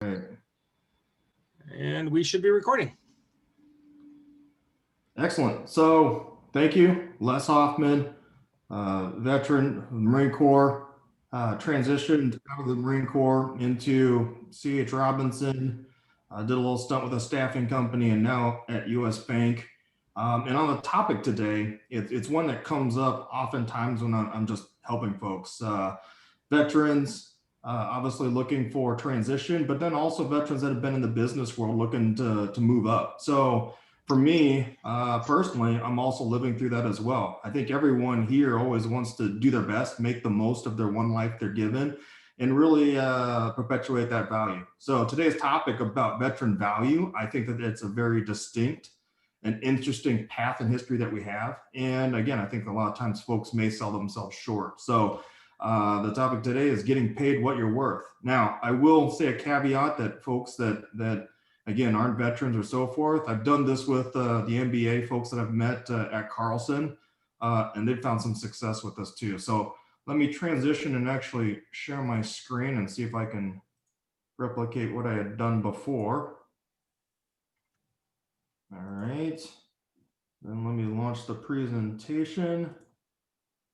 Right. And we should be recording. Excellent. So thank you, Les Hoffman, veteran of the Marine Corps, transitioned out of the Marine Corps into C.H. Robinson, did a little stunt with a staffing company, and now at U.S. Bank. And on the topic today, it's one that comes up oftentimes when I'm just helping folks. Veterans, obviously looking for transition, but then also veterans that have been in the business world looking to move up. So for me personally, I'm also living through that as well. I think everyone here always wants to do their best, make the most of their one life they're given, and really perpetuate that value. So today's topic about veteran value, I think that it's a very distinct and interesting path in history that we have. And again, I think a lot of times folks may sell themselves short. So the topic today is getting paid what you're worth. Now, I will say a caveat that folks that again aren't veterans or so forth. I've done this with the MBA folks that I've met at Carlson, and they've found some success with this too. So let me transition and actually share my screen and see if I can replicate what I had done before. All right. Then let me launch the presentation.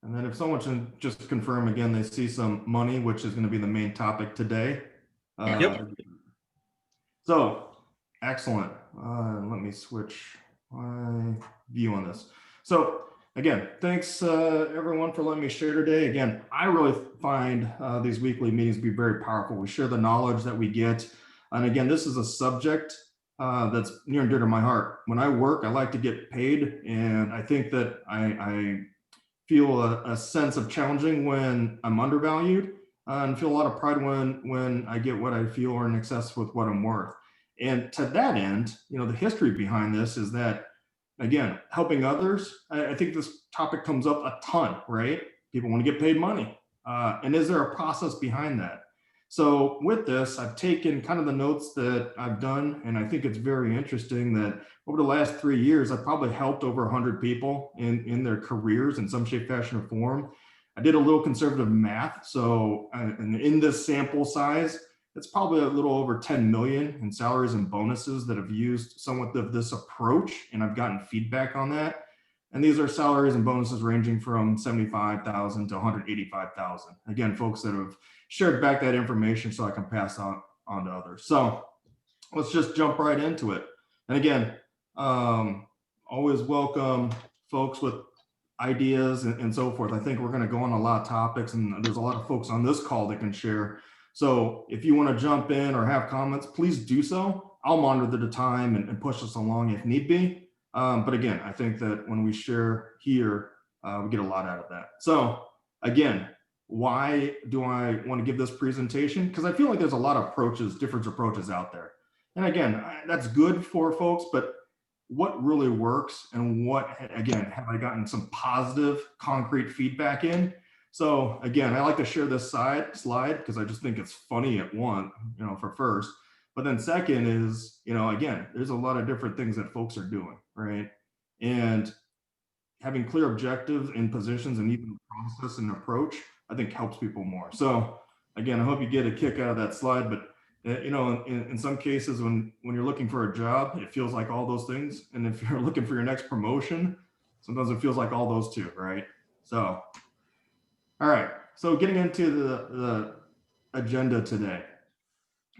And then if someone can just confirm again, they see some money, which is going to be the main topic today. Yep. So excellent. Let me switch my view on this. So again, thanks everyone for letting me share today. Again, I really find these weekly meetings to be very powerful. We share the knowledge that we get. And again, this is a subject that's near and dear to my heart. When I work, I like to get paid. And I think that I feel a sense of challenging when I'm undervalued, and feel a lot of pride when I get what I feel are in excess with what I'm worth. And to that end, the history behind this is that, again, helping others. I think this topic comes up a ton, right? People want to get paid money, and is there a process behind that? So with this, I've taken kind of the notes that I've done, and I think it's very interesting that over the last 3 years, I've probably helped over 100 people in their careers in some shape, fashion, or form. I did a little conservative math. So in this sample size, it's probably a little over 10 million in salaries and bonuses that have used somewhat of this approach, and I've gotten feedback on that. And these are salaries and bonuses ranging from 75,000 to 185,000. Again, folks that have shared back that information so I can pass on to others. So let's just jump right into it. And again, always welcome folks with ideas and so forth. I think we're going to go on a lot of topics, and there's a lot of folks on this call that can share. So if you want to jump in or have comments, please do so. I'll monitor the time and push us along if need be. But again, I think that when we share here, we get a lot out of that. So again, why do I want to give this presentation? Because I feel like there's a lot of approaches, different approaches out there. And again, that's good for folks, but what really works and what, again, have I gotten some positive, concrete feedback in? So again, I like to share this slide because I just think it's funny at one, for first. But then second is, again, there's a lot of different things that folks are doing, right? And having clear objectives in positions and even process and approach, I think helps people more. So again, I hope you get a kick out of that slide, but in some cases when you're looking for a job, it feels like all those things. And if you're looking for your next promotion, sometimes it feels like all those too, right? So, all right. So getting into the agenda today.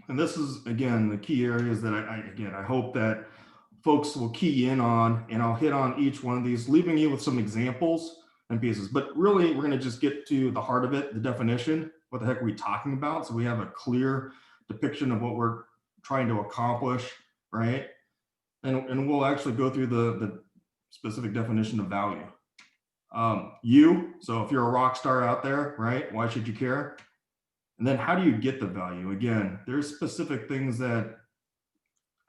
And this is, again, the key areas that I hope that folks will key in on, and I'll hit on each one of these, leaving you with some examples and pieces. But really, we're going to just get to the heart of it, the definition. What the heck are we talking about? So we have a clear depiction of what we're trying to accomplish, right? And we'll actually go through the specific definition of value. So if you're a rock star out there, right? Why should you care? And then how do you get the value? Again, there's specific things that,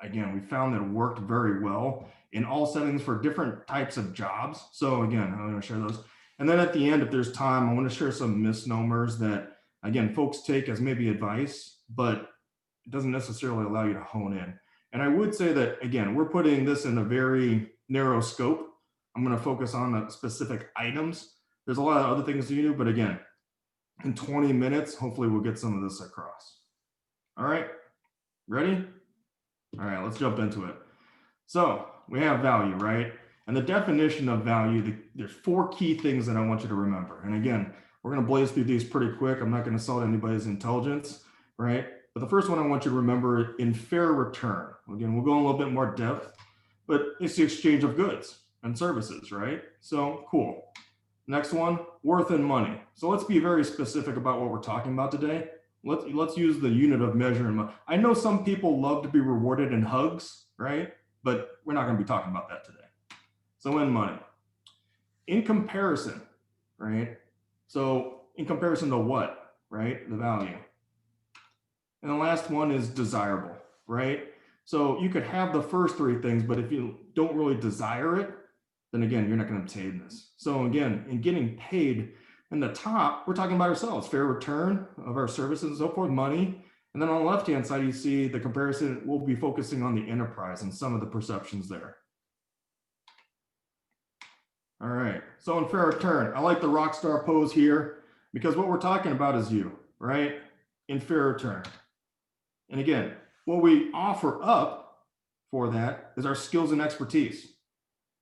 again, we found that worked very well in all settings for different types of jobs. So again, I'm going to share those. And then at the end, if there's time, I want to share some misnomers that, again, folks take as maybe advice, but it doesn't necessarily allow you to hone in. And I would say that, again, we're putting this in a very narrow scope. I'm going to focus on the specific items. There's a lot of other things to do, but again, in 20 minutes, hopefully we'll get some of this across. All right. Ready? All right, let's jump into it. So we have value, right? And the definition of value, there's four key things that I want you to remember. And again, we're going to blaze through these pretty quick. I'm not going to insult anybody's intelligence, right? But the first one I want you to remember, in fair return. Again, we'll go in a little bit more depth, but it's the exchange of goods and services, right? So cool. Next one, worth and money. So let's be very specific about what we're talking about today. Let's use the unit of measure. I know some people love to be rewarded in hugs, right? But we're not going to be talking about that today. So in money, in comparison, right? So in comparison to what, right? The value. And the last one is desirable, right? So you could have the first three things, but if you don't really desire it, then again, you're not going to obtain this. So again, in getting paid, in the top, we're talking about ourselves, fair return of our services and so forth, money. And then on the left-hand side, you see the comparison. We'll be focusing on the enterprise and some of the perceptions there. All right, so in fair return, I like the rock star pose here because what we're talking about is you, right? In fair return. And again, what we offer up for that is our skills and expertise,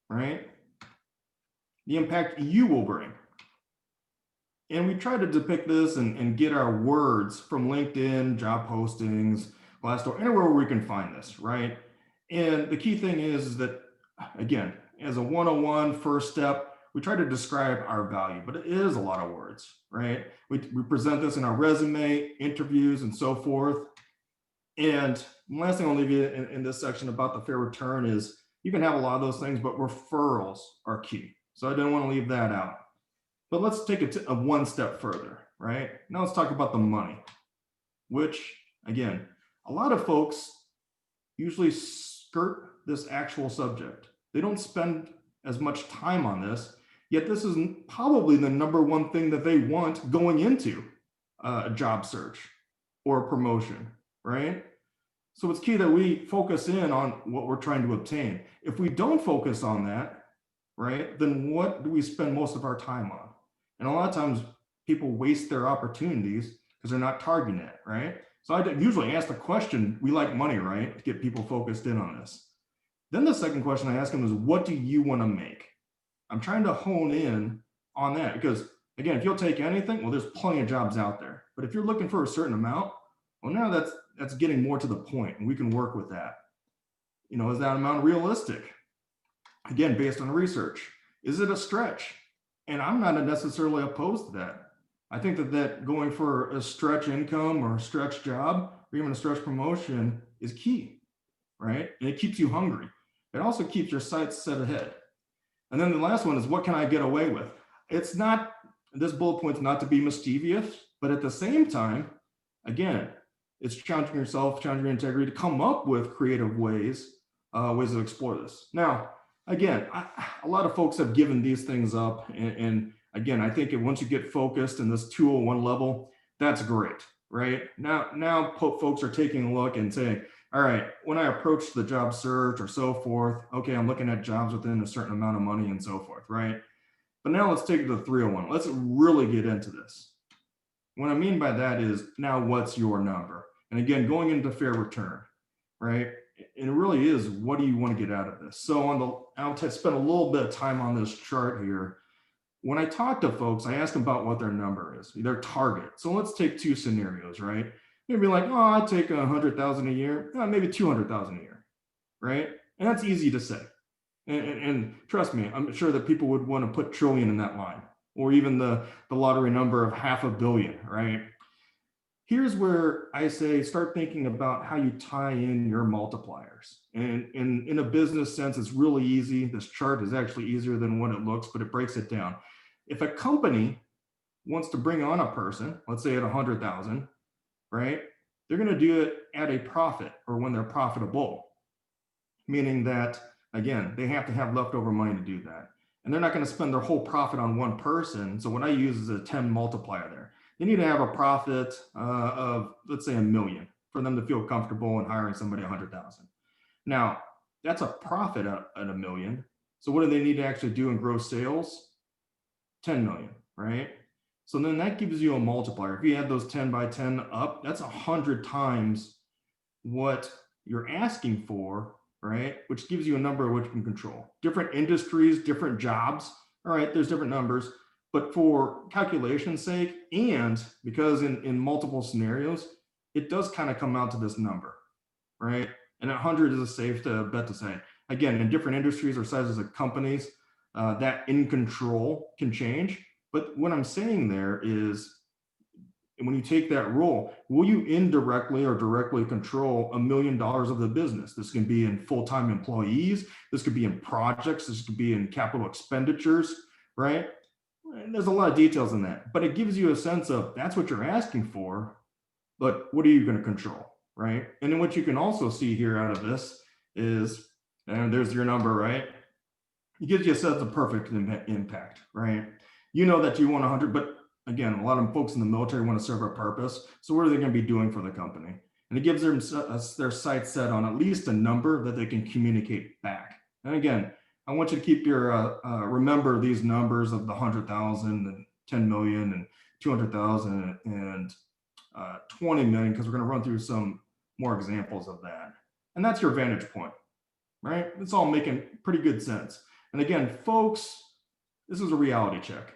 right? The impact you will bring. And we try to depict this and get our words from LinkedIn, job postings, Glassdoor, anywhere where we can find this, right? And the key thing is that, again, as a 101 first step, we try to describe our value, but it is a lot of words, right? We present this in our resume, interviews, and so forth. And the last thing I'll leave you in this section about the fair return is you can have a lot of those things, but referrals are key. So I didn't want to leave that out. But let's take it a one step further, right? Now let's talk about the money, which again, a lot of folks usually skirt this actual subject. They don't spend as much time on this, yet this is probably the number one thing that they want going into a job search or a promotion, right? So it's key that we focus in on what we're trying to obtain. If we don't focus on that, right, then what do we spend most of our time on? And a lot of times people waste their opportunities because they're not targeting it, right? So I usually ask the question, we like money, right? To get people focused in on this. Then the second question I ask them is, what do you want to make? I'm trying to hone in on that because again, if you'll take anything, well, there's plenty of jobs out there. But if you're looking for a certain amount, well, now that's getting more to the point and we can work with that. You know, is that amount realistic? Again, based on research. Is it a stretch? And I'm not necessarily opposed to that. I think that going for a stretch income or a stretch job or even a stretch promotion is key, right? And it keeps you hungry. It also keeps your sights set ahead. And then the last one is, what can I get away with? It's not, this bullet point's not to be mischievous, but at the same time, again, it's challenging yourself, challenging your integrity to come up with creative ways to explore this. Now, again, a lot of folks have given these things up. And again, I think once you get focused in this 201 level, that's great, right? Now folks are taking a look and saying, all right, when I approach the job search or so forth, okay, I'm looking at jobs within a certain amount of money and so forth, right? But now let's take it to the 301. Let's really get into this. What I mean by that is, now what's your number? And again, going into fair return, right? And it really is, what do you want to get out of this? So I'll spend a little bit of time on this chart here. When I talk to folks, I ask them about what their number is, their target. So let's take two scenarios, right? Maybe like, oh, I take 100,000 a year, maybe 200,000 a year, right? And that's easy to say. And trust me, I'm sure that people would want to put trillion in that line, or even the lottery number of 500 million, right? Here's where I say, start thinking about how you tie in your multipliers. And in a business sense, it's really easy. This chart is actually easier than what it looks, but it breaks it down. If a company wants to bring on a person, let's say at 100,000, right? They're going to do it at a profit, or when they're profitable, meaning that, again, they have to have leftover money to do that. And they're not going to spend their whole profit on one person. So what I use is a 10 multiplier there. They need to have a profit of, let's say, $1 million for them to feel comfortable in hiring somebody 100,000. Now, that's a profit at $1 million. So what do they need to actually do in gross sales? 10 million, right? So then that gives you a multiplier. If you add those 10 by 10 up, that's 100 times what you're asking for, right? Which gives you a number which you can control. Different industries, different jobs, all right, there's different numbers. But for calculation's sake, and because in multiple scenarios, it does kind of come out to this number, right? And 100 is a safe bet to say. Again, in different industries or sizes of companies, that in control can change. But what I'm saying there is, when you take that role, will you indirectly or directly control $1 million of the business? This can be in full-time employees. This could be in projects. This could be in capital expenditures, right? And there's a lot of details in that, but it gives you a sense of that's what you're asking for, but what are you going to control, right? And then what you can also see here out of this is, and there's your number, right? It gives you a sense of perfect impact, right? You know that you want 100, but again, a lot of folks in the military want to serve a purpose. So what are they going to be doing for the company? And it gives them their sights set on at least a number that they can communicate back. And again, I want you to keep your remember these numbers of the 100,000 and 10 million and 200,000 and 20 million, because we're going to run through some more examples of that. And that's your vantage point, right? It's all making pretty good sense. And again, folks, this is a reality check,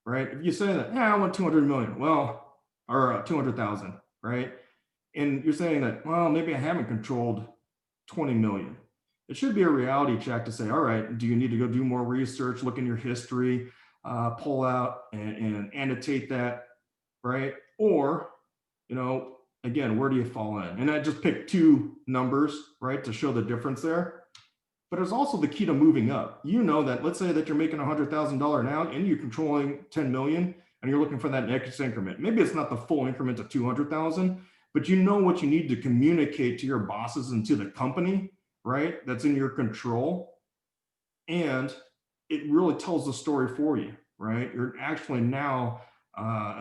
right? If you say that, yeah, I want 200 million, well, or 200,000, right? And you're saying that, well, maybe I haven't controlled 20 million. It should be a reality check to say, all right, do you need to go do more research, look in your history, pull out and annotate that, right? Or, again, where do you fall in? And I just picked two numbers, right, to show the difference there. But it's also the key to moving up. You know that, let's say that you're making $100,000 now and you're controlling 10 million and you're looking for that next increment. Maybe it's not the full increment of 200,000, but you know what you need to communicate to your bosses and to the company, right? That's in your control. And it really tells the story for you, right? You're actually now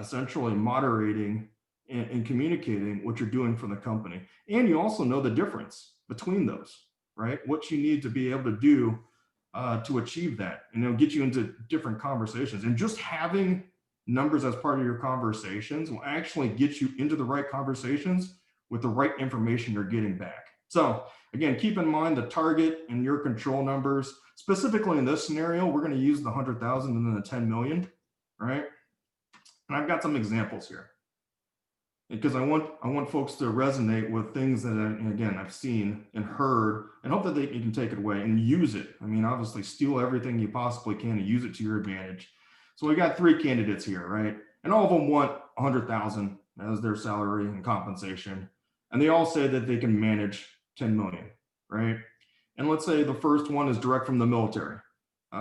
essentially moderating and communicating what you're doing for the company. And you also know the difference between those, right? What you need to be able to do to achieve that. And it'll get you into different conversations. And just having numbers as part of your conversations will actually get you into the right conversations with the right information you're getting back. So again, keep in mind the target and your control numbers. Specifically in this scenario, we're going to use the 100,000 and then the 10 million, right? And I've got some examples here, because I want folks to resonate with things that, again, I've seen and heard, and hope that you can take it away and use it. I mean, obviously, steal everything you possibly can and use it to your advantage. So we got three candidates here, right? And all of them want 100,000 as their salary and compensation, and they all say that they can manage 10 million, right? And let's say the first one is direct from the military.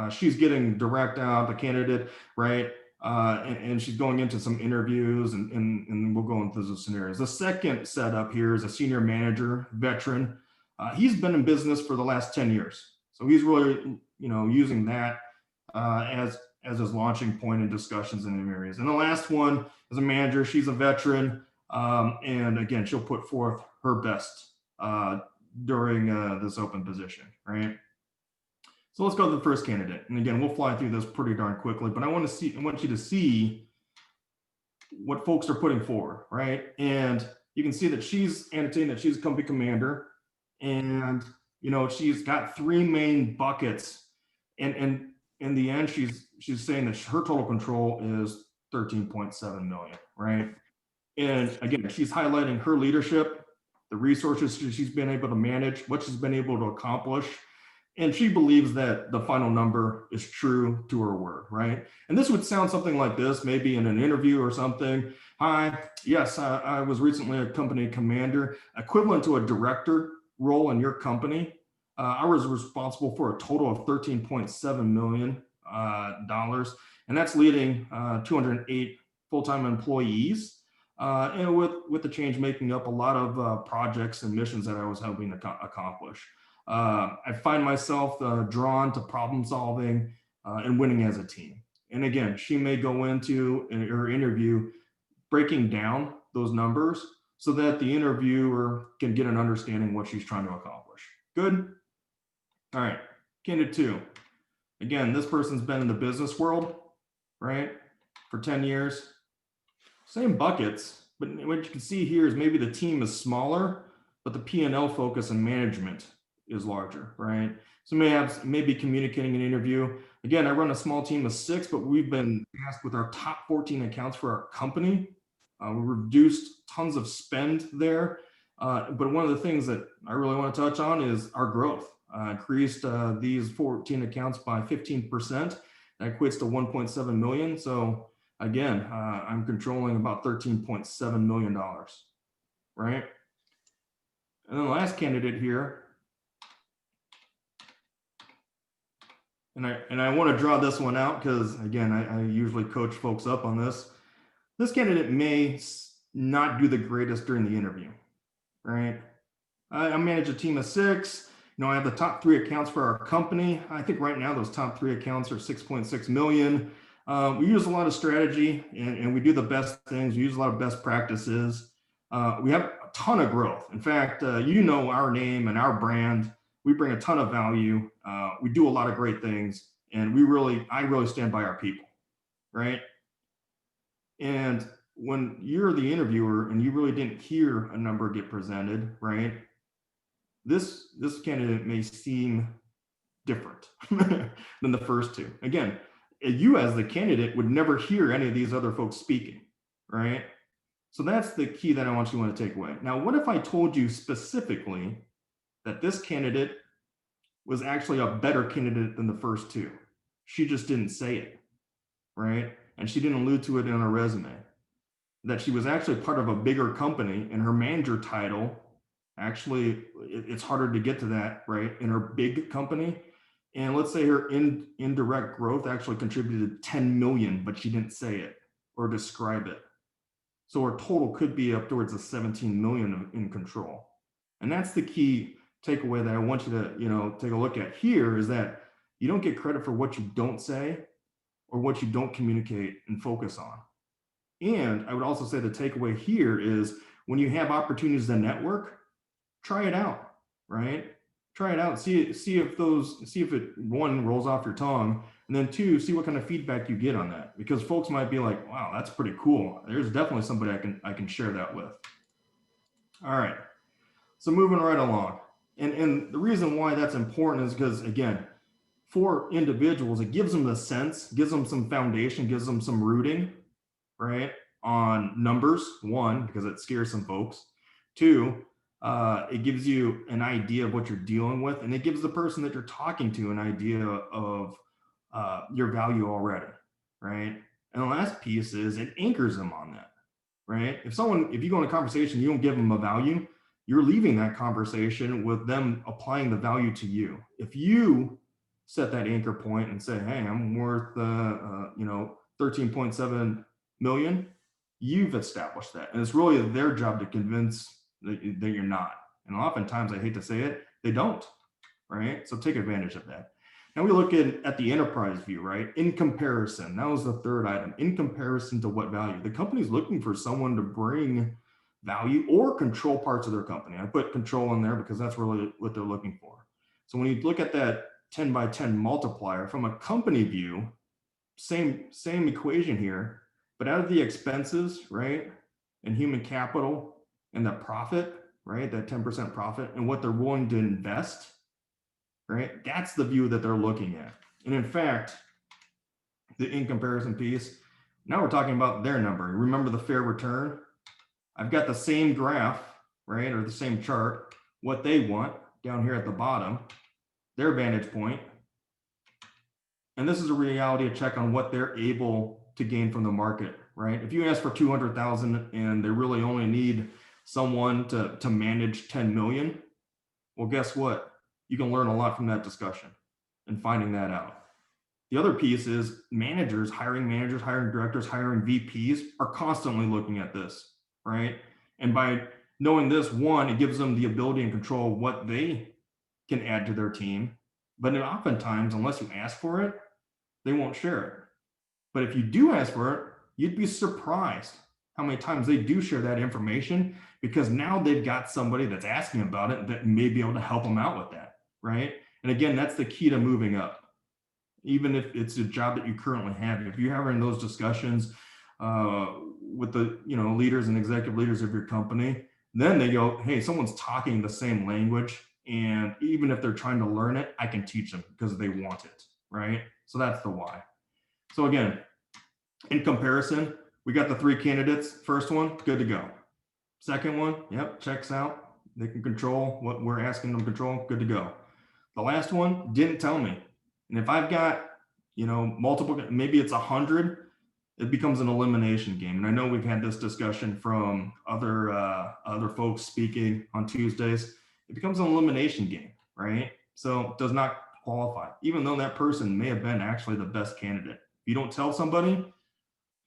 She's getting direct out, the candidate, right? And she's going into some interviews, and we'll go into the scenarios. The second setup here is a senior manager, veteran. He's been in business for the last 10 years. So he's really, using that as his launching point in discussions in areas. And the last one is a manager. She's a veteran. And again, she'll put forth her best during this open position, right? So let's go to the first candidate. And again, we'll fly through this pretty darn quickly, but I want you to see what folks are putting forward, right? And you can see that she's annotating that she's a company commander, and she's got three main buckets. And in the end, she's saying that her total control is 13.7 million, right? And again, she's highlighting her leadership, the resources she's been able to manage, what she's been able to accomplish. And she believes that the final number is true to her word, right? And this would sound something like this, maybe in an interview or something. Hi, yes, I was recently a company commander, equivalent to a director role in your company. I was responsible for a total of $13.7 million, and that's leading 208 full-time employees. And with the change making up a lot of projects and missions that I was helping to accomplish. I find myself drawn to problem solving and winning as a team. And again, she may go into her interview breaking down those numbers so that the interviewer can get an understanding what she's trying to accomplish. Good? All right, candidate two. Again, this person's been in the business world, right, for 10 years. Same buckets, but what you can see here is maybe the team is smaller, but the P&L focus and management is larger, right? So maybe communicating an interview. Again, I run a small team of 6, but we've been tasked with our top 14 accounts for our company. We reduced tons of spend there. But one of the things that I really want to touch on is our growth. Increased these 14 accounts by 15%. That equates to 1.7 million. So again, I'm controlling about $13.7 million, right? And then the last candidate here, and I want to draw this one out because again, I usually coach folks up on this. This candidate may not do the greatest during the interview, right? I manage a team of 6. I have the top 3 accounts for our company. I think right now those top 3 accounts are 6.6 million. We use a lot of strategy and we do the best things. We use a lot of best practices. We have a ton of growth. In fact, our name and our brand. We bring a ton of value. We do a lot of great things, and I really stand by our people, right? And when you're the interviewer and you really didn't hear a number get presented, right? This candidate may seem different than the first 2. Again, you as the candidate would never hear any of these other folks speaking, right? So that's the key that I want you to take away. Now, what if I told you specifically that this candidate was actually a better candidate than the first 2? She just didn't say it, right? And she didn't allude to it in her resume. That she was actually part of a bigger company, and her manager title, actually, it's harder to get to that, right, in her big company. And let's say her indirect growth actually contributed 10 million, but she didn't say it or describe it. So her total could be up towards the 17 million in control. And that's the key takeaway that I want you to, take a look at here, is that you don't get credit for what you don't say or what you don't communicate and focus on. And I would also say the takeaway here is when you have opportunities to network, try it out, right? Try it out. See if it, 1, rolls off your tongue, and then 2, see what kind of feedback you get on that, because folks might be like, wow, that's pretty cool. There's definitely somebody I can share that with. All right. So moving right along. And the reason why that's important is because, again, for individuals, it gives them the sense, gives them some foundation, gives them some rooting, right, on numbers. 1, because it scares some folks. 2, it gives you an idea of what you're dealing with, and it gives the person that you're talking to an idea of your value already, right? And the last piece is it anchors them on that, right? If you go in a conversation, you don't give them a value, you're leaving that conversation with them applying the value to you. If you set that anchor point and say, hey, I'm worth 13.7 million, you've established that. And it's really their job to convince that you're not. And oftentimes, I hate to say it, they don't, right? So take advantage of that. Now we look at the enterprise view, right? In comparison, that was the 3rd item. In comparison to what value? The company's looking for someone to bring value or control parts of their company. I put control in there because that's really what they're looking for. So when you look at that 10 by 10 multiplier from a company view, same equation here, but out of the expenses, right, and human capital and the profit, right, that 10% profit, and what they're willing to invest, right, that's the view that they're looking at. And in fact, the in comparison piece, now we're talking about their number. Remember the fair return? I've got the same graph, right, or the same chart, what they want down here at the bottom, their vantage point. And this is a reality check on what they're able to gain from the market, right? If you ask for 200,000 and they really only need someone to manage 10 million, well, guess what? You can learn a lot from that discussion and finding that out. The other piece is managers, hiring directors, hiring VPs are constantly looking at this, right? And by knowing this, 1, it gives them the ability and control of what they can add to their team. But oftentimes, unless you ask for it, they won't share it. But if you do ask for it, you'd be surprised how many times they do share that information, because now they've got somebody that's asking about it that may be able to help them out with that, right? And again, that's the key to moving up. Even if it's a job that you currently have, if you're having those discussions with the leaders and executive leaders of your company, Then they go, hey, someone's talking the same language. And even if they're trying to learn it, I can teach them because they want it, right? So that's the why. So again, in comparison, we got the 3 candidates. First one, good to go. Second one, yep, checks out. They can control what we're asking them to control, good to go. The last one didn't tell me. And if I've got, multiple, maybe it's 100, it becomes an elimination game. And I know we've had this discussion from other folks speaking on Tuesdays. It becomes an elimination game, right? So it does not qualify, even though that person may have been actually the best candidate. If you don't tell somebody,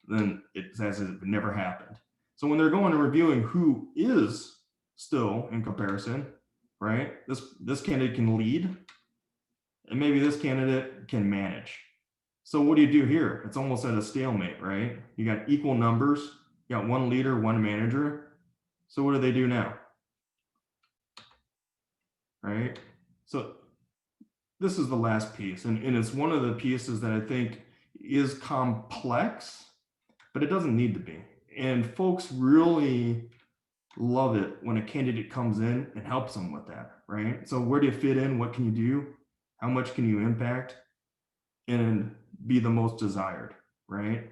then it's as if it never happened. So when they're going and reviewing who is still in comparison, right? This candidate can lead, and maybe this candidate can manage. So what do you do here? It's almost at a stalemate, right? You got equal numbers, you got one leader, one manager. So what do they do now? Right? So this is the last piece, and it's one of the pieces that I think is complex, but it doesn't need to be. And folks really love it when a candidate comes in and helps them with that, right? So where do you fit in? What can you do? How much can you impact and be the most desired, right?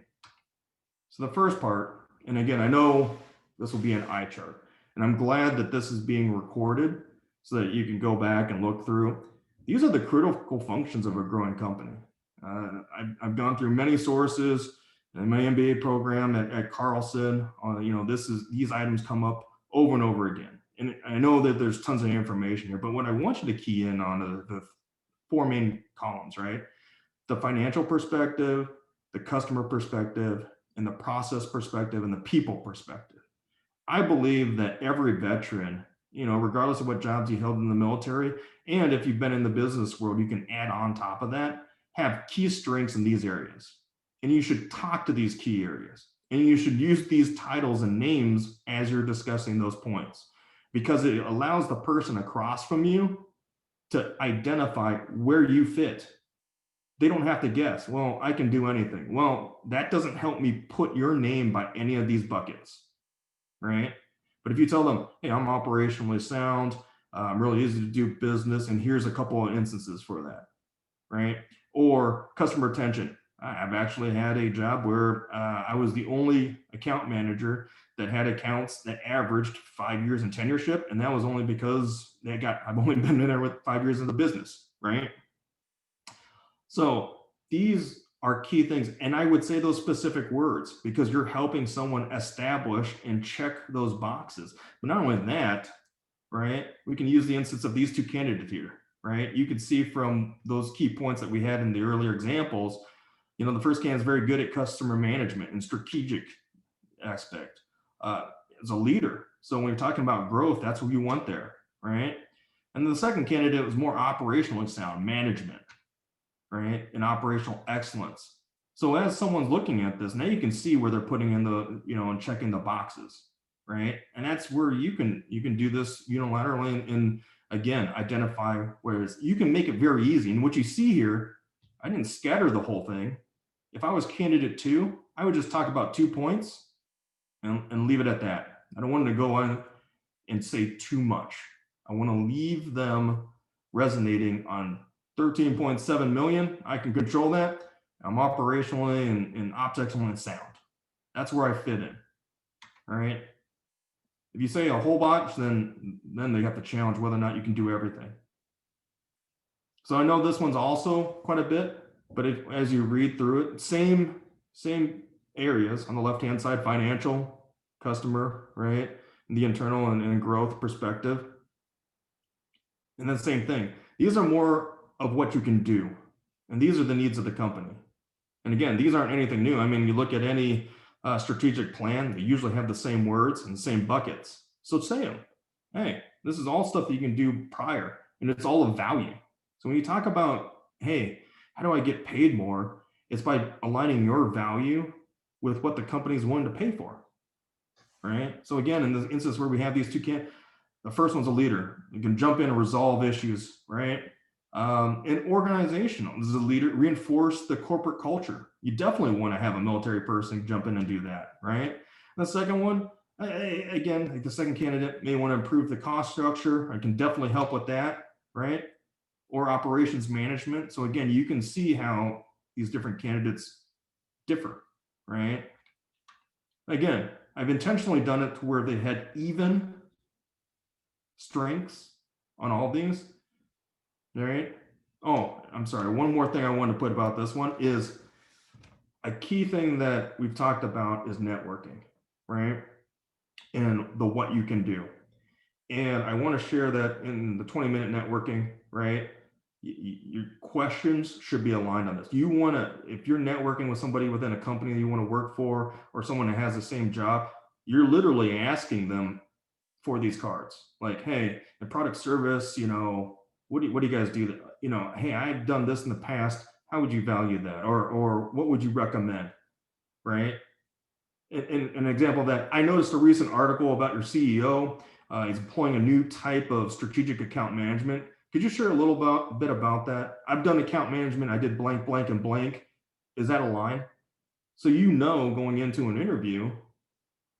So the first part, and again, I know this will be an eye chart, and I'm glad that this is being recorded so that you can go back and look through. These are the critical functions of a growing company. I've gone through many sources in my MBA program at Carlson. These items come up over and over again. And I know that there's tons of information here, but what I want you to key in on the 4 main columns, right? The financial perspective, the customer perspective, and the process perspective, and the people perspective. I believe that every veteran, regardless of what jobs you held in the military, and if you've been in the business world, you can add on top of that, have key strengths in these areas. And you should talk to these key areas. And you should use these titles and names as you're discussing those points, because it allows the person across from you to identify where you fit. They don't have to guess, well, I can do anything. Well, that doesn't help me put your name by any of these buckets, right? But if you tell them, hey, I'm operationally sound, I'm really easy to do business, and here's a couple of instances for that, right? Or customer retention. I've actually had a job where I was the only account manager that had accounts that averaged 5 years in tenureship, and that was only because I've only been in there with 5 years in the business, right? So these are key things. And I would say those specific words because you're helping someone establish and check those boxes. But not only that, right? We can use the instance of these 2 candidates here, right? You can see from those key points that we had in the earlier examples, the first candidate is very good at customer management and strategic aspect as a leader. So when you're talking about growth, that's what you want there, right? And the second candidate was more operationally sound, management, right? And operational excellence. So as someone's looking at this, now you can see where they're putting in the, and checking the boxes, right? And that's where you can do this unilaterally and again, identify whereas you can make it very easy. And what you see here, I didn't scatter the whole thing. If I was candidate 2, I would just talk about 2 points and leave it at that. I don't want to go on and say too much. I want to leave them resonating on 13.7 million. I can control that. I'm operationally and ops excellent sound. That's where I fit in. All right. If you say a whole bunch, then they have to challenge whether or not you can do everything. So I know this one's also quite a bit, but as you read through it, same areas on the left-hand side, financial, customer, right? The internal and growth perspective. And then same thing. These are more of what you can do. And these are the needs of the company. And again, these aren't anything new. I mean, you look at any strategic plan, they usually have the same words and the same buckets. So say them. Hey, this is all stuff that you can do prior, and it's all of value. So when you talk about, hey, how do I get paid more? It's by aligning your value with what the company is willing to pay for, right? So again, in this instance where we have these 2 the first one's a leader. You can jump in and resolve issues, right? And organizational. This is a leader, reinforce the corporate culture. You definitely want to have a military person jump in and do that, right? And the second one, Again, like the second candidate may want to improve the cost structure. I can definitely help with that, right? Or operations management. So again, you can see how these different candidates differ, right? Again, I've intentionally done it to where they had even strengths on all these, all right? Oh, I'm sorry. One more thing I want to put about this one is a key thing that we've talked about is networking, right? And the what you can do. And I want to share that in the 20-minute networking, right? Your questions should be aligned on this. You want to, if you're networking with somebody within a company that you want to work for, or someone that has the same job, you're literally asking them for these cards. Like, hey, in product service, what do you guys do? Hey, I've done this in the past. How would you value that? Or what would you recommend? Right? An example of that, I noticed a recent article about your CEO. He's employing a new type of strategic account management. Could you share a bit about that? I've done account management. I did blank, blank, and blank. Is that a line? So going into an interview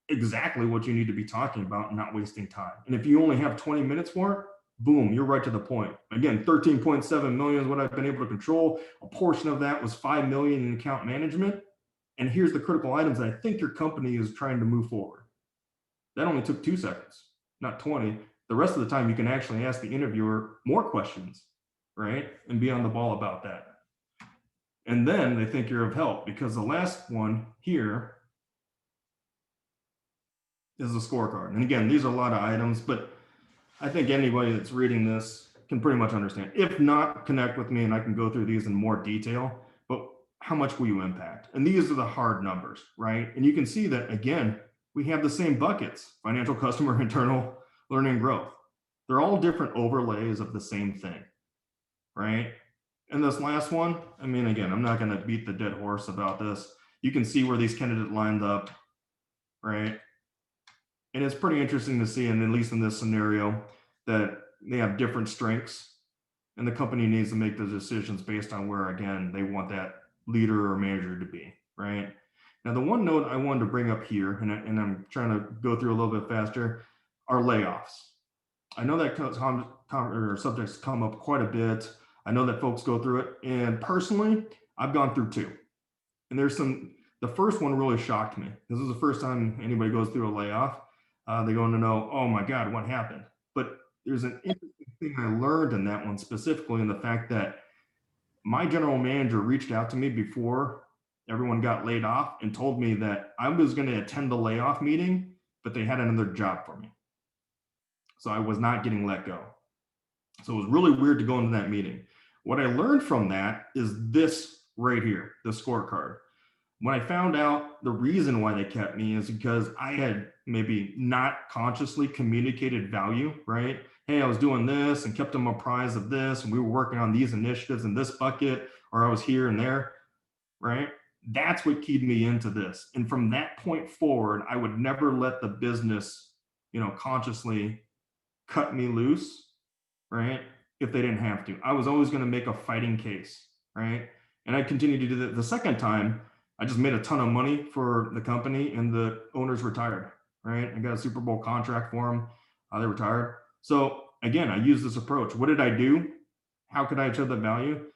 exactly what you need to be talking about and not wasting time. And if you only have 20 minutes for it, boom, you're right to the point. Again, 13.7 million is what I've been able to control. A portion of that was 5 million in account management. And here's the critical items that I think your company is trying to move forward. That only took 2 seconds, not 20. The rest of the time, you can actually ask the interviewer more questions, right? And be on the ball about that. And then they think you're of help, because the last one here is the scorecard. And again, these are a lot of items, but I think anybody that's reading this can pretty much understand. If not, connect with me and I can go through these in more detail. But how much will you impact? And these are the hard numbers, right? And you can see that, again, we have the same buckets: financial, customer, internal, learning, and growth. They're all different overlays of the same thing, right? And this last one, I mean, again, I'm not going to beat the dead horse about this. You can see where these candidates lined up, right? And it's pretty interesting to see, and at least in this scenario, that they have different strengths, and the company needs to make those decisions based on where, again, they want that leader or manager to be, right? Now, the one note I wanted to bring up here, and I'm trying to go through a little bit faster, are layoffs. I know that subjects come up quite a bit. I know that folks go through it, and personally, I've gone through two. And the first one really shocked me. This is the first time anybody goes through a layoff. They're going to know, oh my God, what happened? But there's an interesting thing I learned in that one, specifically in the fact that my general manager reached out to me before everyone got laid off and told me that I was going to attend the layoff meeting, but they had another job for me. So I was not getting let go. So it was really weird to go into that meeting. What I learned from that is this right here, the scorecard. When I found out the reason why they kept me is because I had maybe not consciously communicated value, right? Hey, I was doing this and kept them apprised of this, and we were working on these initiatives in this bucket, or I was here and there, right? That's what keyed me into this. And from that point forward, I would never let the business, consciously cut me loose, right? If they didn't have to. I was always going to make a fighting case, right? And I continued to do that. The second time, I just made a ton of money for the company, and the owners retired, right? I got a Super Bowl contract for them. They retired. So again, I used this approach. What did I do? How could I show the value?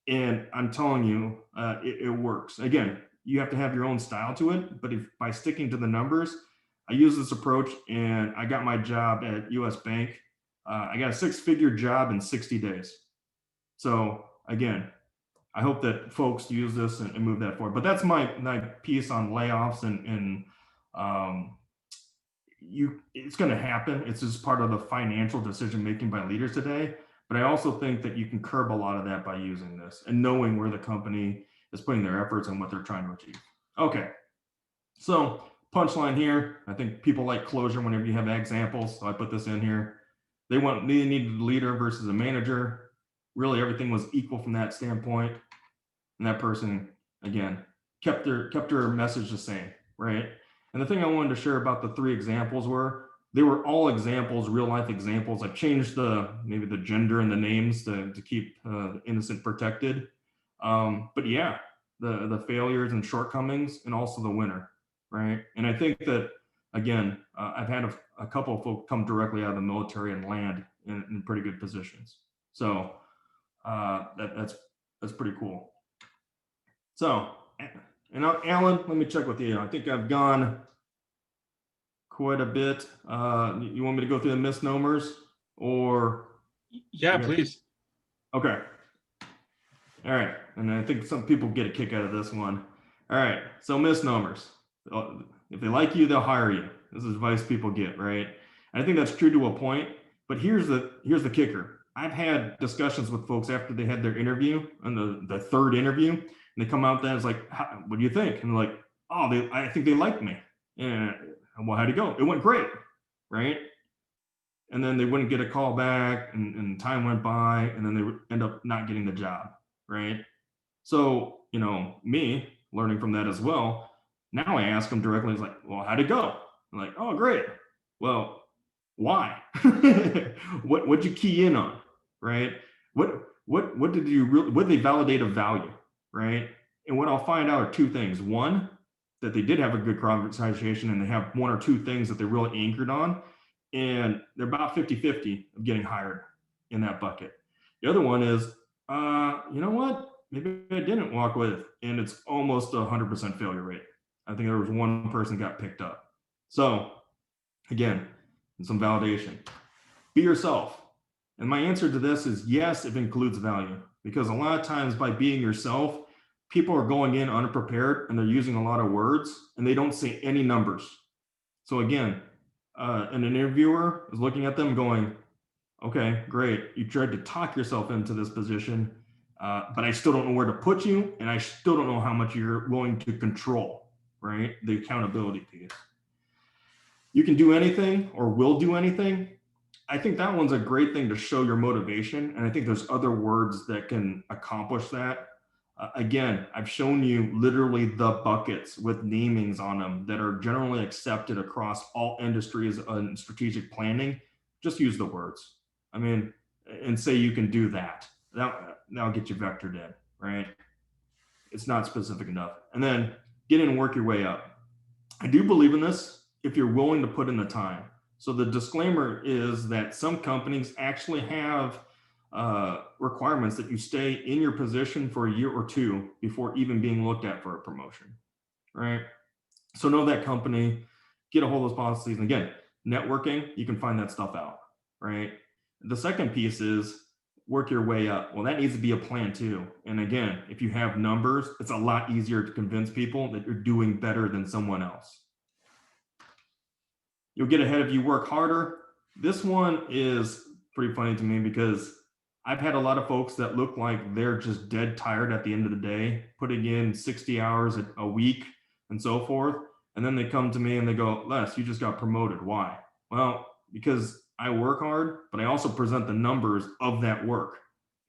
And I'm telling you, it works. Again, you have to have your own style to it, but by sticking to the numbers, I use this approach, and I got my job at US Bank. I got a 6-figure job in 60 days. So again, I hope that folks use this and move that forward. But that's my piece on layoffs, and it's going to happen. It's just part of the financial decision making by leaders today. But I also think that you can curb a lot of that by using this and knowing where the company is putting their efforts and what they're trying to achieve. Okay, so punchline here. I think people like closure whenever you have examples. So I put this in here. They needed a leader versus a manager. Really, everything was equal from that standpoint. And that person, again, kept their message the same, right? And the thing I wanted to share about the 3 examples they were all examples, real life examples. I've changed maybe the gender and the names to keep the innocent protected. But yeah, the failures and shortcomings, and also the winner, right? And I think that again, I've had a couple of folks come directly out of the military and land in pretty good positions. So that's pretty cool. So, and Alan, let me check with you. I think I've gone quite a bit. You want me to go through the misnomers or? Yeah, please. Okay. All right. And I think some people get a kick out of this one. All right. So misnomers. If they like you, they'll hire you. This is advice people get, right? And I think that's true to a point. But here's the kicker. I've had discussions with folks after they had their interview and the third interview, and they come out there and it's like, what do you think? And they're like, oh, I think they liked me. And well, how'd it go? It went great, right? And then they wouldn't get a call back, and time went by, and then they would end up not getting the job, right? So, me learning from that as well, now I ask them directly, it's like, well, how'd it go? I'm like, oh, great. Well, why? What'd you key in on, right? What did you really, what did they validate of value, right? And what I'll find out are two things. One, that they did have a good conversation and they have one or two things that they're really anchored on, and they're about 50-50 of getting hired in that bucket. The other one is, you know what? Maybe I didn't walk with, and it's almost 100% failure rate. I think there was one person got picked up. So again, some validation. Be yourself. And my answer to this is yes, it includes value, because a lot of times by being yourself, people are going in unprepared and they're using a lot of words and they don't say any numbers. So again, an interviewer is looking at them going, okay, great. You tried to talk yourself into this position, but I still don't know where to put you, and I still don't know how much you're willing to control, right? The accountability piece. You can do anything or will do anything. I think that one's a great thing to show your motivation, and I think there's other words that can accomplish that. Again, I've shown you literally the buckets with namings on them that are generally accepted across all industries and strategic planning. Just use the words. I mean, and say you can do that. That'll get you vectored in, right? It's not specific enough. And then get in and work your way up. I do believe in this if you're willing to put in the time. So the disclaimer is that some companies actually have requirements that you stay in your position for a year or two before even being looked at for a promotion, right? So know that company, get a hold of those policies. And again, networking, you can find that stuff out, right? The second piece is work your way up. Well, that needs to be a plan too. And again, if you have numbers, it's a lot easier to convince people that you're doing better than someone else. You'll get ahead if you work harder. This one is pretty funny to me because I've had a lot of folks that look like they're just dead tired at the end of the day, putting in 60 hours a week and so forth. And then they come to me and they go, Les, you just got promoted. Why? Well, because I work hard, but I also present the numbers of that work.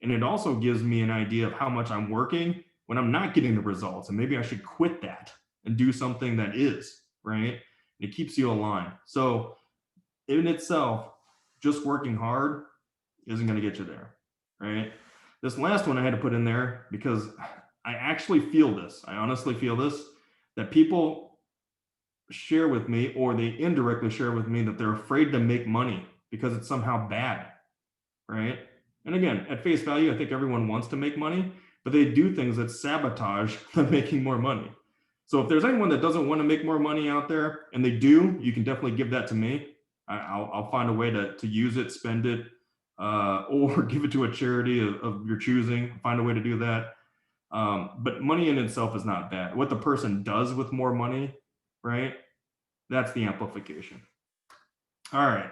And it also gives me an idea of how much I'm working when I'm not getting the results. And maybe I should quit that and do something that is, right? It keeps you aligned. So in itself, just working hard isn't going to get you there, right? This last one I had to put in there because I actually feel this. I honestly feel this, that people share with me, or they indirectly share with me, that they're afraid to make money because it's somehow bad, right? And again, at face value, I think everyone wants to make money, but they do things that sabotage them making more money. So if there's anyone that doesn't want to make more money out there, and they do, you can definitely give that to me. I'll find a way to use it, spend it, or give it to a charity of your choosing. Find a way to do that. But money in itself is not bad. What the person does with more money, right? That's the amplification. All right.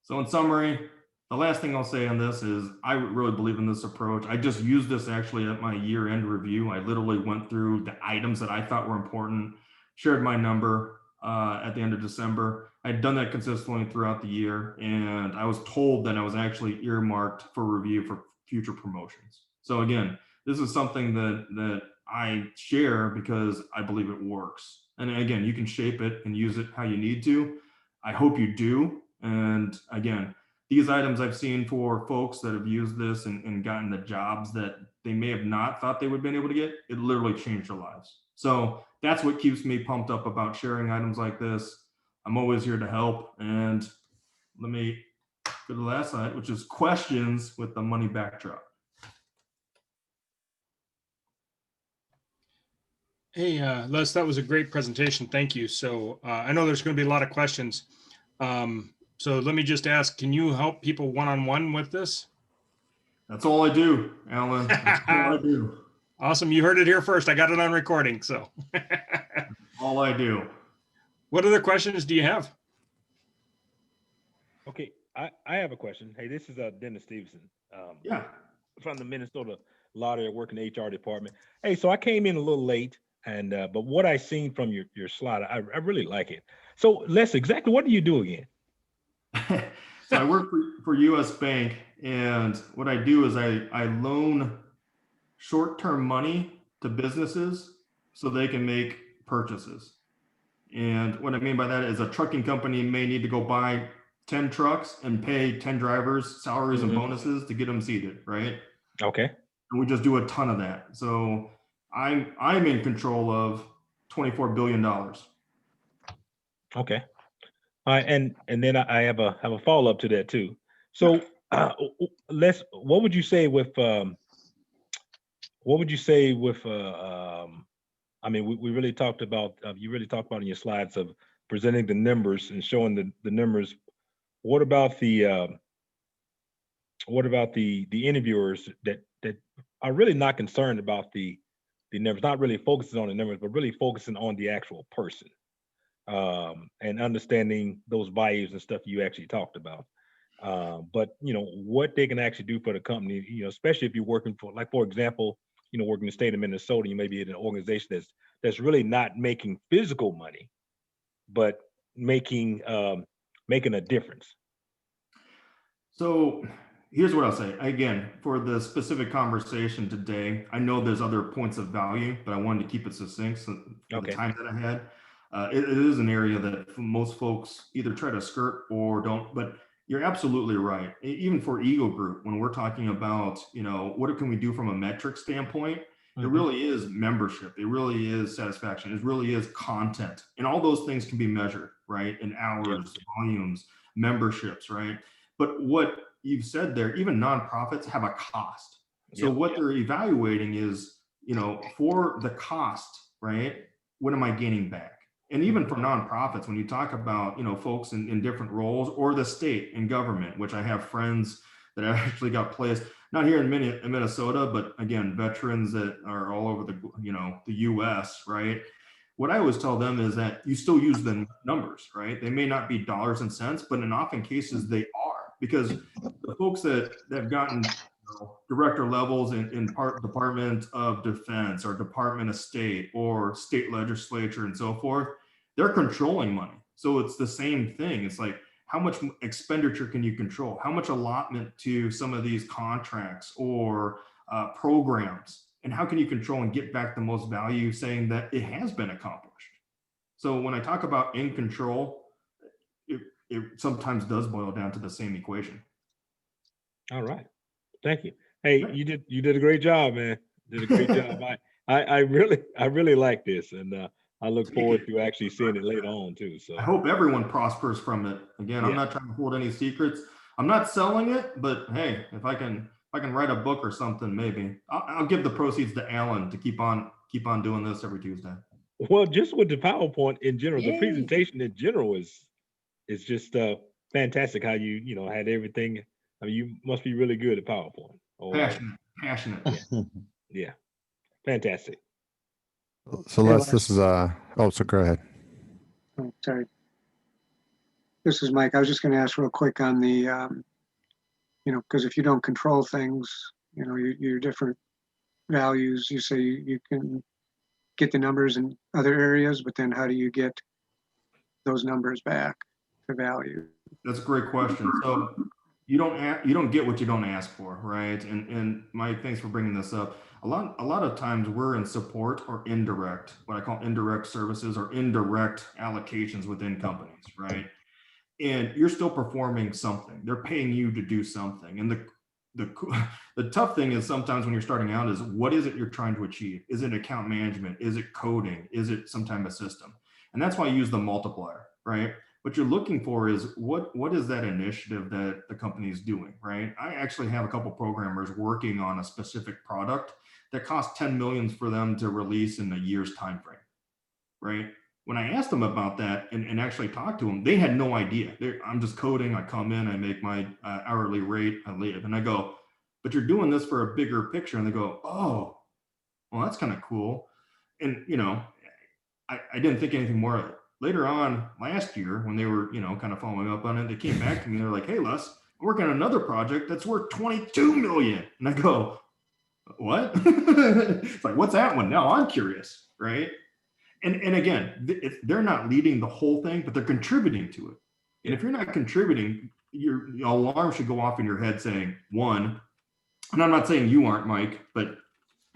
So in summary, the last thing I'll say on this is I really believe in this approach. I just used this actually at my year-end review. I literally went through the items that I thought were important, shared my number at the end of December. I'd done that consistently throughout the year, and I was told that I was actually earmarked for review for future promotions. So again, this is something that I share because I believe it works. And again, you can shape it and use it how you need to. I hope you do. And again, these items I've seen for folks that have used this and gotten the jobs that they may have not thought they would have been able to get, it literally changed their lives. So that's what keeps me pumped up about sharing items like this. I'm always here to help. And let me go to the last slide, which is questions with the money backdrop. Hey, Les, that was a great presentation. Thank you. So I know there's going to be a lot of questions. So let me just ask, can you help people one-on-one with this? That's all I do, Alan. That's all I do. Awesome. You heard it here first. I got it on recording. So All I do. what other questions do you have? Okay, I have a question. Hey, this is Dennis Stevenson. Yeah. From the Minnesota Lottery. I work in the HR department. Hey, so I came in a little late, and but what I seen from your slide, I really like it. So Les, exactly what do you do again? So I work for US Bank, and what I do is I loan short-term money to businesses so they can make purchases. And what I mean by that is a trucking company may need to go buy 10 trucks and pay 10 drivers salaries and bonuses to get them seated, right? Okay. And we just do a ton of that. So I'm in control of $24 billion. Okay. All right, and then I have a follow-up to that too. So Les, what would you say with I mean, we really talked about you really talked about in your slides of presenting the numbers and showing the numbers. What about the interviewers that are really not concerned about the numbers, not really focusing on the numbers, but really focusing on the actual person, and understanding those values and stuff you actually talked about. But what they can actually do for the company, especially if you're working for, like, for example, working in the state of Minnesota, you may be in an organization that's really not making physical money, but making a difference. So here's what I'll say. Again, for the specific conversation today, I know there's other points of value, but I wanted to keep it succinct for Okay. the time that I had. It is an area that most folks either try to skirt or don't, but you're absolutely right. Even for Eagle Group, when we're talking about, what can we do from a metric standpoint, it really is membership. It really is satisfaction. It really is content. And all those things can be measured, right? In hours, volumes, memberships, right? But what you've said there, even nonprofits have a cost. So what they're evaluating is, for the cost, right? What am I gaining back? And even for nonprofits, when you talk about, folks in different roles, or the state and government, which I have friends that actually got placed, not here in Minnesota, but again, veterans that are all over the US, right? What I always tell them is that you still use the numbers, right? They may not be dollars and cents, but in often cases they are, because the folks that have gotten director levels in Department of Defense or Department of State or state legislature and so forth, they're controlling money. So it's the same thing. It's like, how much expenditure can you control? How much allotment to some of these contracts or programs? And how can you control and get back the most value, saying that it has been accomplished? So when I talk about in control, it sometimes does boil down to the same equation. All right. Thank you. Hey, you did a great job, man. Did a great job. I really like this, and I look forward to actually seeing it later on too. So I hope everyone prospers from it. Again, I'm not trying to hold any secrets. I'm not selling it, but hey, if I can write a book or something, maybe I'll give the proceeds to Alan to keep on doing this every Tuesday. Well, just with the PowerPoint in general, the presentation in general is just fantastic. How you had everything. I mean, you must be really good at PowerPoint. Passionate. Yeah, fantastic. So this is so go ahead. Oh, sorry. This is Mike. I was just going to ask real quick on the, because if you don't control things, your different values, you say you can get the numbers in other areas, but then how do you get those numbers back to value? That's a great question. So you don't get what you don't ask for, right? And Mike, thanks for bringing this up. A lot of times we're in support or indirect, what I call indirect services or indirect allocations within companies, right? And you're still performing something. They're paying you to do something. And the tough thing is sometimes when you're starting out is, what is it you're trying to achieve? Is it account management? Is it coding? Is it some type of system? And that's why I use the multiplier, right? what you're looking for is what is that initiative that the company is doing, right? I actually have a couple programmers working on a specific product that costs 10 million for them to release in a year's time frame, right? When I asked them about that and actually talked to them, they had no idea. I'm just coding. I come in, I make my hourly rate, I leave, and I go, but you're doing this for a bigger picture. And they go, oh, well, that's kind of cool. And I didn't think anything more of it. Later on last year, when they were kind of following up on it, they came back to me. They're like, hey, Les, I'm working on another project that's worth 22 million. And I go, what? It's like, what's that one? Now I'm curious, right? And again, they're not leading the whole thing, but they're contributing to it. And if you're not contributing, your alarm should go off in your head saying, one, and I'm not saying you aren't, Mike, but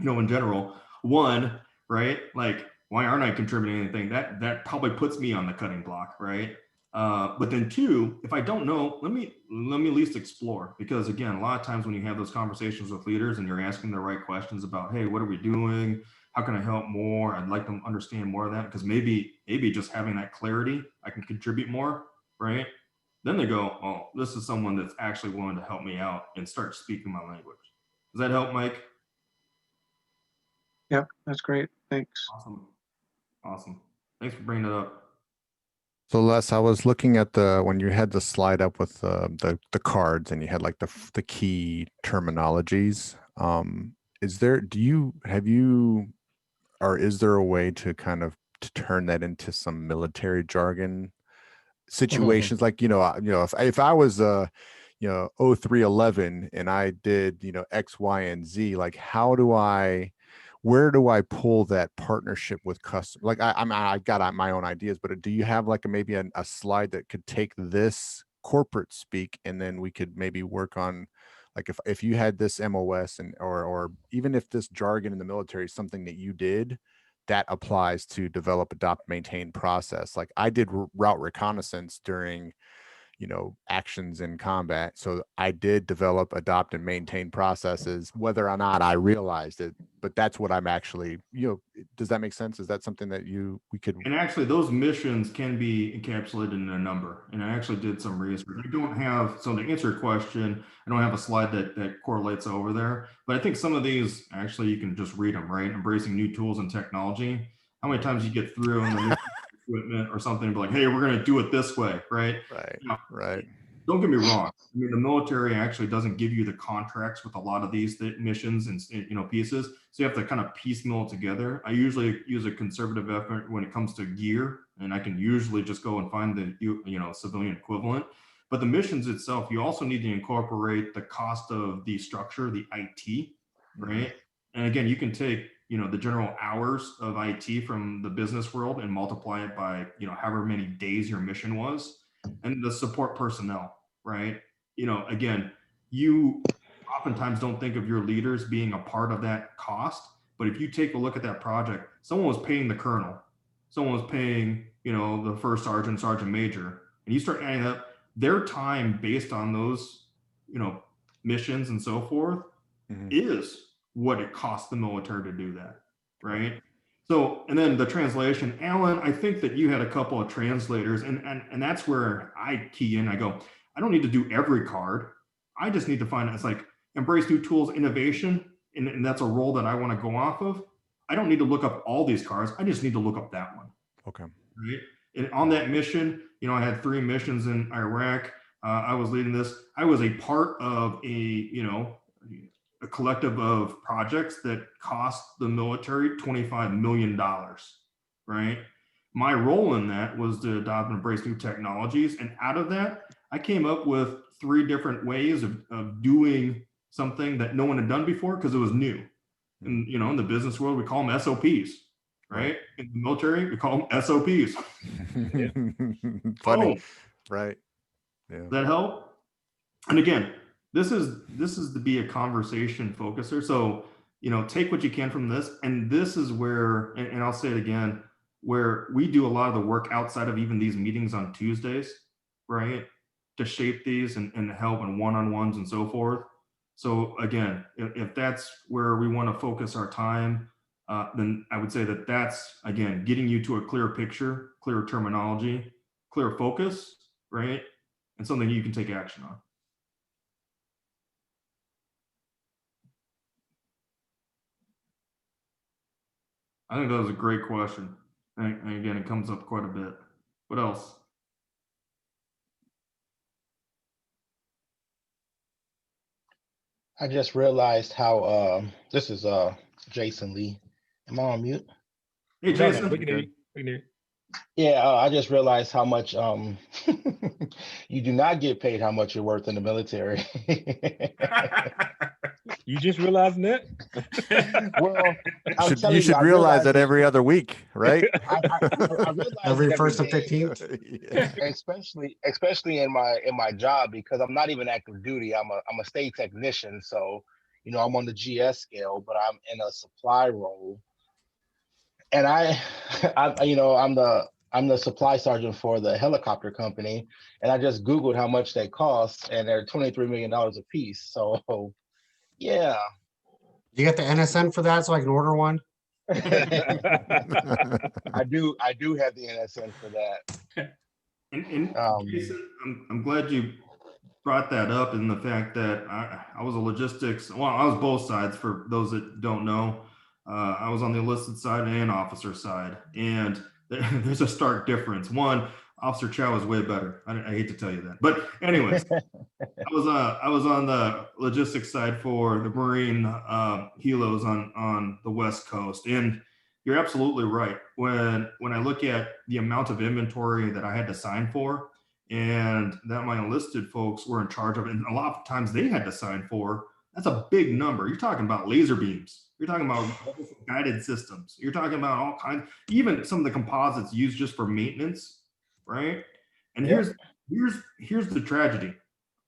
in general, one, right? Like, why aren't I contributing anything? That probably puts me on the cutting block, right? But then two, if I don't know, let me at least explore, because again, a lot of times when you have those conversations with leaders and you're asking the right questions about, hey, what are we doing? How can I help more? I'd like them to understand more of that, because maybe just having that clarity, I can contribute more, right? Then they go, oh, this is someone that's actually willing to help me out and start speaking my language. Does that help, Mike? Yep, that's great. Thanks. Awesome. Thanks for bringing it up. So Les, I was looking at when you had the slide up with the cards and you had like the key terminologies. Is there a way to kind of to turn that into some military jargon situations? Like, if I was 0311 and I did, X, Y, and Z, like where do I pull that partnership with customers? Like I got my own ideas, but do you have like maybe a slide that could take this corporate speak and then we could maybe work on, like, if you had this MOS or even if this jargon in the military is something that you did that applies to develop, adopt, maintain process. Like I did route reconnaissance during actions in combat. So I did develop, adopt, and maintain processes, whether or not I realized it, but that's what I'm actually, does that make sense? Is that something that we could? And actually those missions can be encapsulated in a number. And I actually did some research. So to answer your question, I don't have a slide that correlates over there, but I think some of these actually you can just read them, right? Embracing new tools and technology. How many times you get through and the equipment or something, be like, hey, we're going to do it this way, right? Right. Don't get me wrong. I mean, the military actually doesn't give you the contracts with a lot of these missions and pieces, so you have to kind of piecemeal it together. I usually use a conservative effort when it comes to gear, and I can usually just go and find the civilian equivalent. But the missions itself, you also need to incorporate the cost of the structure, the IT, right? And again, you can take the general hours of IT from the business world and multiply it by however many days your mission was, and the support personnel, right? Again, you oftentimes don't think of your leaders being a part of that cost, but if you take a look at that project, someone was paying the colonel, someone was paying the first sergeant, sergeant major, and you start adding up their time based on those missions and so forth, is what it costs the military to do that, right? So, and then the translation, Alan, I think that you had a couple of translators, and that's where I key in. I go, I don't need to do every card. I just need to find, it's like embrace new tools, innovation, and that's a role that I want to go off of. I don't need to look up all these cards. I just need to look up that one. Okay. Right. And on that mission, I had 3 missions in Iraq. I was leading this. I was a part of a collective of projects that cost the military $25 million, right? My role in that was to adopt and embrace new technologies. And out of that, I came up with 3 different ways of doing something that no one had done before because it was new. And, in the business world, we call them SOPs, right? In the military, we call them SOPs. Funny, right? Yeah. Does that help? And again, this is to be a conversation focuser. So, take what you can from this. And this is where, and I'll say it again, where we do a lot of the work outside of even these meetings on Tuesdays, right? To shape these and help in one-on-ones and so forth. So again, if that's where we want to focus our time, then I would say that's, again, getting you to a clear picture, clear terminology, clear focus, right? And something you can take action on. I think that was a great question. And again, it comes up quite a bit. What else? I just realized how this is Jason Lee. Am I on mute? Hey, No, no, Jason. we can hear you. We can hear you. Yeah, I just realized how much you do not get paid how much you're worth in the military. You just realizing that? Well, I'm You telling should I realize realized that it- every other week, right? I realize Every it first and day, 15th. Yeah. especially in my job, because I'm not even active duty. I'm a state technician, so I'm on the GS scale, but I'm in a supply role, and I'm the supply sergeant for the helicopter company, and I just Googled how much they cost, and they're $23 million a piece. So, yeah. You get the NSN for that so I can order one? I do have the NSN for that. And Um, Jason, I'm glad you brought that up, and the fact that I was a logistics, well, I was both sides for those that don't know. I was on the enlisted side and officer side, and there's a stark difference. One, Officer Chow is way better. I hate to tell you that, but anyways, I was on the logistics side for the Marine helos on the West Coast, and you're absolutely right. When I look at the amount of inventory that I had to sign for, and that my enlisted folks were in charge of, and a lot of times they had to sign for, that's a big number. You're talking about laser beams. You're talking about guided systems. You're talking about all kinds, even some of the composites used just for maintenance, right? And Yep. here's the tragedy.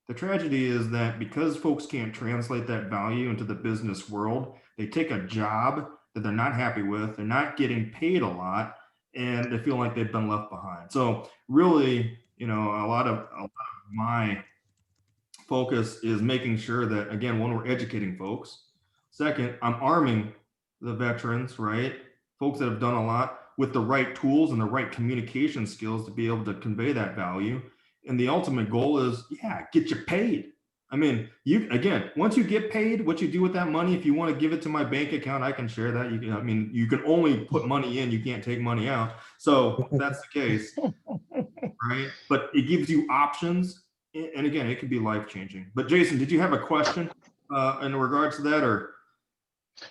The tragedy is that because folks can't translate that value into the business world, they take a job that they're not happy with, they're not getting paid a lot, and they feel like they've been left behind. So really, a lot of my focus is making sure that, again, one, we're educating folks. Second, I'm arming the veterans, right? Folks that have done a lot with the right tools and the right communication skills to be able to convey that value. And the ultimate goal is, get you paid. I mean, once you get paid, what you do with that money, if you want to give it to my bank account, I can share that. You can only put money in, you can't take money out. So if that's the case, right? But it gives you options. And again, it could be life-changing. But Jason, did you have a question in regards to that, or?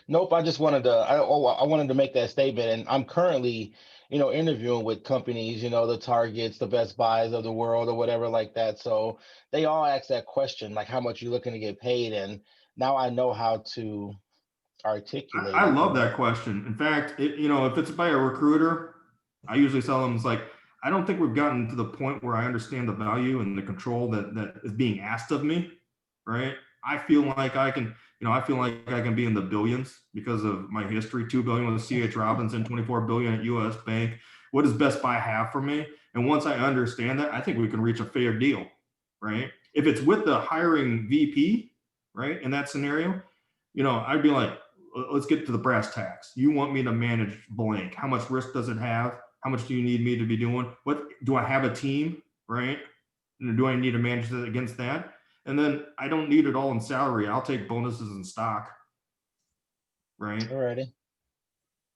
Nope, I just wanted to I wanted to make that statement, and I'm currently, interviewing with companies, the Targets, the Best Buys of the world or whatever like that. So they all ask that question, like how much you looking to get paid, and now I know how to articulate I it. love that question. In fact, if it's by a recruiter, I usually tell them, it's like, I don't think we've gotten to the point where I understand the value and the control that is being asked of me, right? I feel like I can be in the billions because of my history. 2 billion with C.H. Robinson, 24 billion at U.S. Bank. What does Best Buy have for me? And once I understand that, I think we can reach a fair deal, right? If it's with the hiring VP, right, in that scenario, I'd be like, let's get to the brass tacks. You want me to manage blank. How much risk does it have? How much do you need me to be doing? What do I have a team, right? And do I need to manage that against that? And then I don't need it all in salary. I'll take bonuses in stock, right? Alrighty.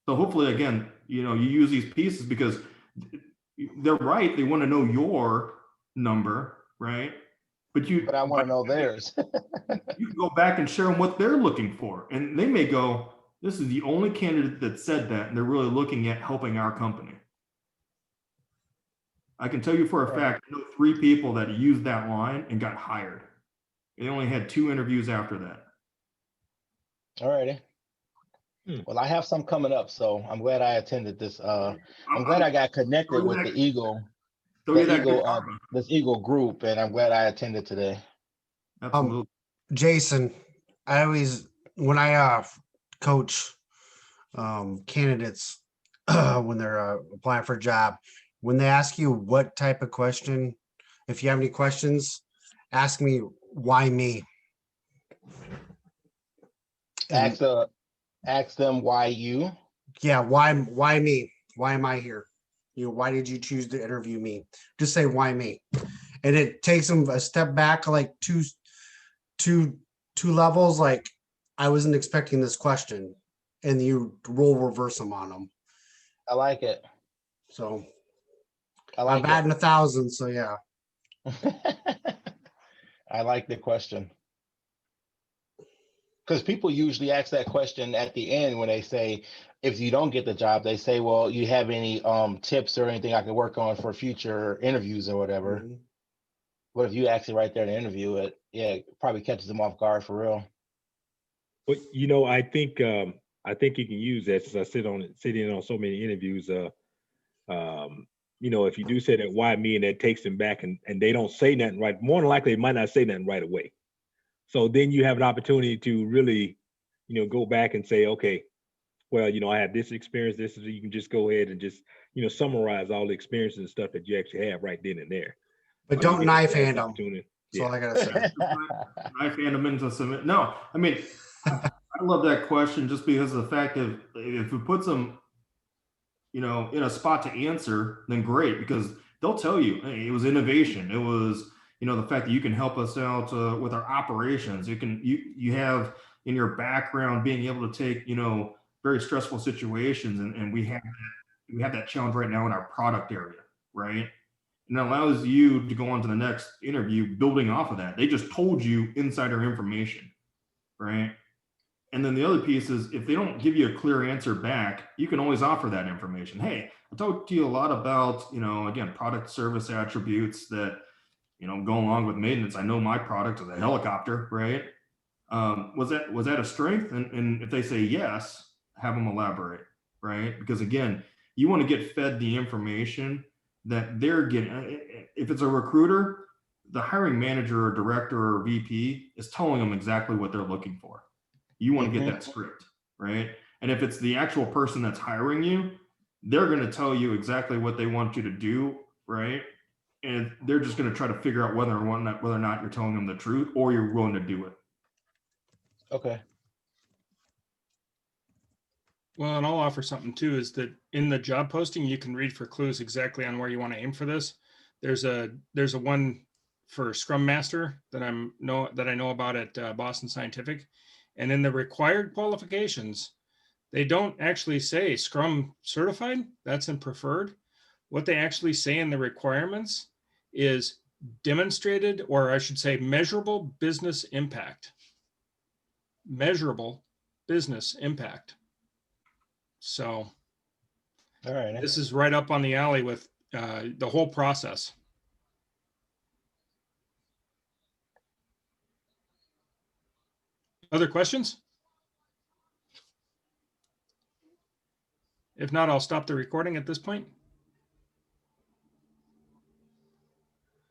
So hopefully, again, you use these pieces because they're right. They want to know your number, right? But I want to know theirs. you can go back and share them what they're looking for. And they may go, this is the only candidate that said that, and they're really looking at helping our company. I can tell you for a fact, I know 3 people that used that line and got hired. They only had 2 interviews after that. Alrighty. Well, I have some coming up, so I'm glad I attended this. I'm glad I got connected with the Eagle, this Eagle group, and I'm glad I attended today. Absolutely. Jason, when I coach candidates when they're applying for a job, when they ask you what type of question, if you have any questions, ask me, why me? Ask them why you. Yeah, why me? Why am I here? why did you choose to interview me? Just say, why me? And it takes them a step back, like two levels. Like, I wasn't expecting this question, and you roll reverse them on them. I like it. So I I'm like batting 1,000. So yeah. it. I like the question. Because people usually ask that question at the end when they say, if you don't get the job, they say, well, you have any tips or anything I can work on for future interviews or whatever. Mhm. But if you ask it right there in the interview, it probably catches them off guard for real. But I think you can use that, since I sitting on so many interviews. If you do say that, why me, and that takes them back, and they don't say nothing right, more than likely they might not say nothing right away. So then you have an opportunity to really, go back and say, okay, well, I have this experience. This is, you can just go ahead and just, summarize all the experiences and stuff that you actually have right then and there. But So you don't get knife that hand them. opportunity. That's all I gotta say. Knife hand them into submit. No, I mean, I love that question just because of the fact that if it puts them, in a spot to answer, then great, because they'll tell you, hey, it was innovation. It was, the fact that you can help us out with our operations. You have in your background being able to take, very stressful situations, and we have that challenge right now in our product area, right? And it allows you to go on to the next interview building off of that. They just told you insider information, right? And then the other piece is, if they don't give you a clear answer back, you can always offer that information. Hey, I talked to you a lot about, again, product service attributes that, go along with maintenance. I know my product is a helicopter, right? Was that a strength? And if they say yes, have them elaborate, right? Because again, you want to get fed the information that they're getting. If it's a recruiter, the hiring manager or director or VP is telling them exactly what they're looking for. You want to get that script, right? And if it's the actual person that's hiring you, they're going to tell you exactly what they want you to do, right? And they're just going to try to figure out whether or not you're telling them the truth or you're willing to do it. Okay. Well, and I'll offer something too, is that in the job posting, you can read for clues exactly on where you want to aim for this. There's a one for Scrum Master that I know about at Boston Scientific. And in the required qualifications, they don't actually say Scrum certified. That's in preferred. What they actually say in the requirements is demonstrated, or I should say measurable business impact. Measurable business impact. So All right. this is right up on the alley with the whole process. Other questions? If not, I'll stop the recording at this point.